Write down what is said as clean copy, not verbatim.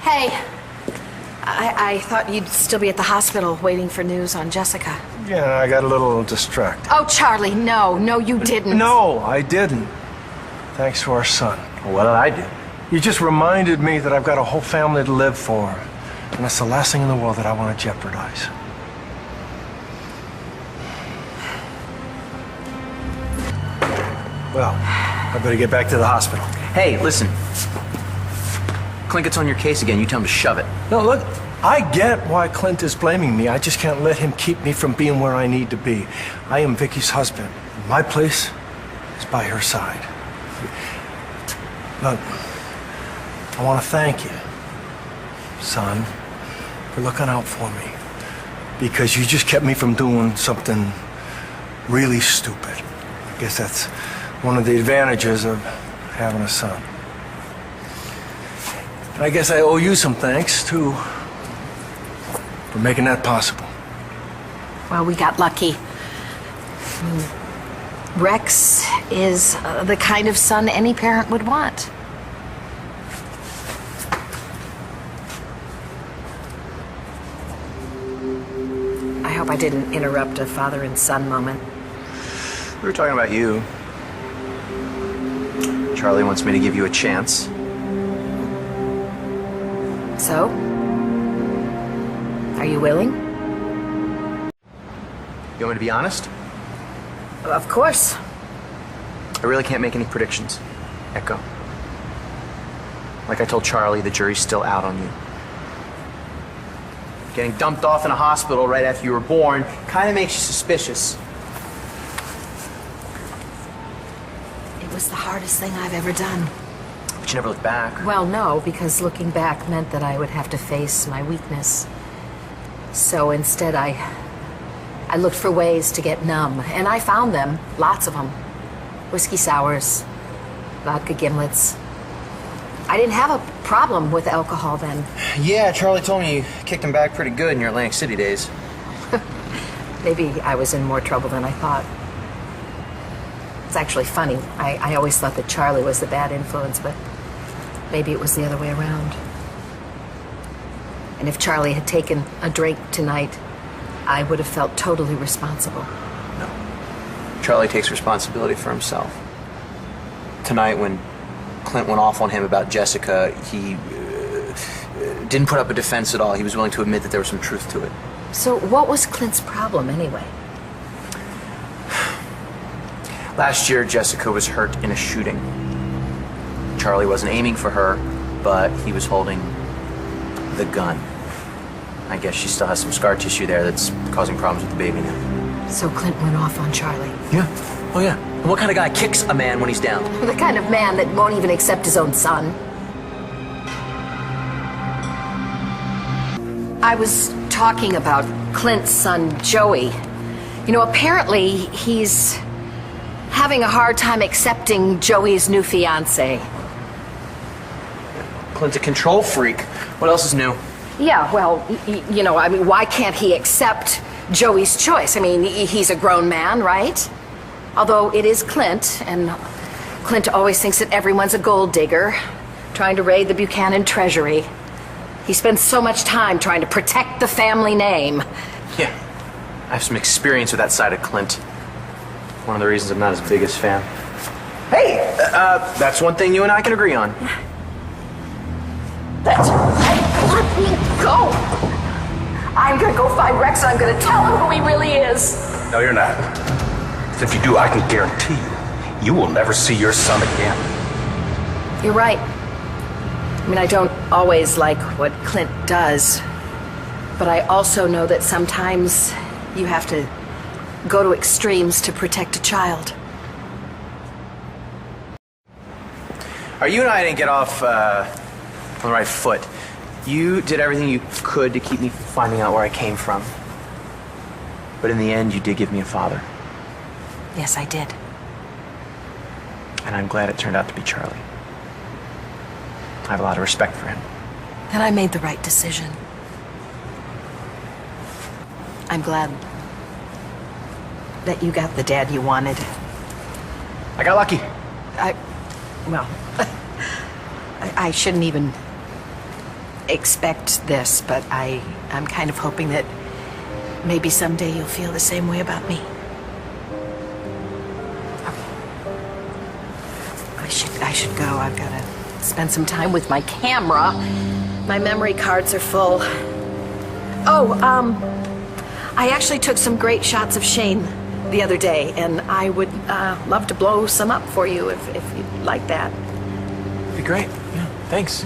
Hey, I thought you'd still be at the hospital waiting for news on Jessica. Yeah, I got a little distracted. Oh, Charlie, no, you didn't. No, I didn't. Thanks to our son. What did I do? You just reminded me that I've got a whole family to live for. And that's the last thing in the world that I want to jeopardize. Well, I better get back to the hospital. Hey, listen. Clint gets on your case again. You tell him to shove it. No, look, I get why Clint is blaming me. I just can't let him keep me from being where I need to be. I am Vicky's husband. My place is by her side. Look, I want to thank you, son, for looking out for me. Because you just kept me from doing something really stupid. I guess that's one of the advantages of having a son. And I guess I owe you some thanks, too, for making that possible. Well, we got lucky. Rex is the kind of son any parent would want. I hope I didn't interrupt a father and son moment. We were talking about you. Charlie wants me to give you a chance. So? Are you willing? You want me to be honest? Of course. I really can't make any predictions. Echo. Like I told Charlie, the jury's still out on you. Getting dumped off in a hospital right after you were born kind of makes you suspicious. It was the hardest thing I've ever done. But you never looked back. Well, no, because looking back meant that I would have to face my weakness. So instead, I looked for ways to get numb, and I found them, lots of them. Whiskey sours, vodka gimlets. I didn't have a problem with alcohol then. Yeah, Charlie told me you kicked him back pretty good in your Atlantic City days. Maybe I was in more trouble than I thought. It's actually funny. I always thought that Charlie was the bad influence, but maybe it was the other way around. And if Charlie had taken a drink tonight, I would have felt totally responsible. No. Charlie takes responsibility for himself. Tonight, when Clint went off on him about Jessica, he didn't put up a defense at all. He was willing to admit that there was some truth to it. So what was Clint's problem anyway? Last year, Jessica was hurt in a shooting. Charlie wasn't aiming for her, but he was holding the gun. I guess she still has some scar tissue there that's causing problems with the baby now. So Clint went off on Charlie. Yeah. Oh, yeah. And what kind of guy kicks a man when he's down? The kind of man that won't even accept his own son. I was talking about Clint's son, Joey. You know, apparently he's having a hard time accepting Joey's new fiancée. Clint's a control freak. What else is new? Yeah, well, you know, I mean, why can't he accept Joey's choice? I mean, he's a grown man, right? Although it is Clint, and Clint always thinks that everyone's a gold digger, trying to raid the Buchanan treasury. He spends so much time trying to protect the family name. Yeah. I have some experience with that side of Clint. One of the reasons I'm not his biggest fan. Hey, that's one thing you and I can agree on. That's right. Let me go. I'm gonna go find Rex and I'm gonna tell him who he really is. No, you're not. 'Cause if you do, I can guarantee you will never see your son again. You're right. I mean, I don't always like what Clint does, but I also know that sometimes you have to go to extremes to protect a child. You and I didn't get off on the right foot. You did everything you could to keep me from finding out where I came from. But in the end, you did give me a father. Yes, I did. And I'm glad it turned out to be Charlie. I have a lot of respect for him. And I made the right decision. I'm glad that you got the dad you wanted. I got lucky. Well, I shouldn't even expect this, but I'm kind of hoping that maybe someday you'll feel the same way about me. I should go. I've got to spend some time with my camera. My memory cards are full. Oh, I actually took some great shots of Shane the other day, and I would love to blow some up for you if you'd like that. Be great. Yeah, thanks.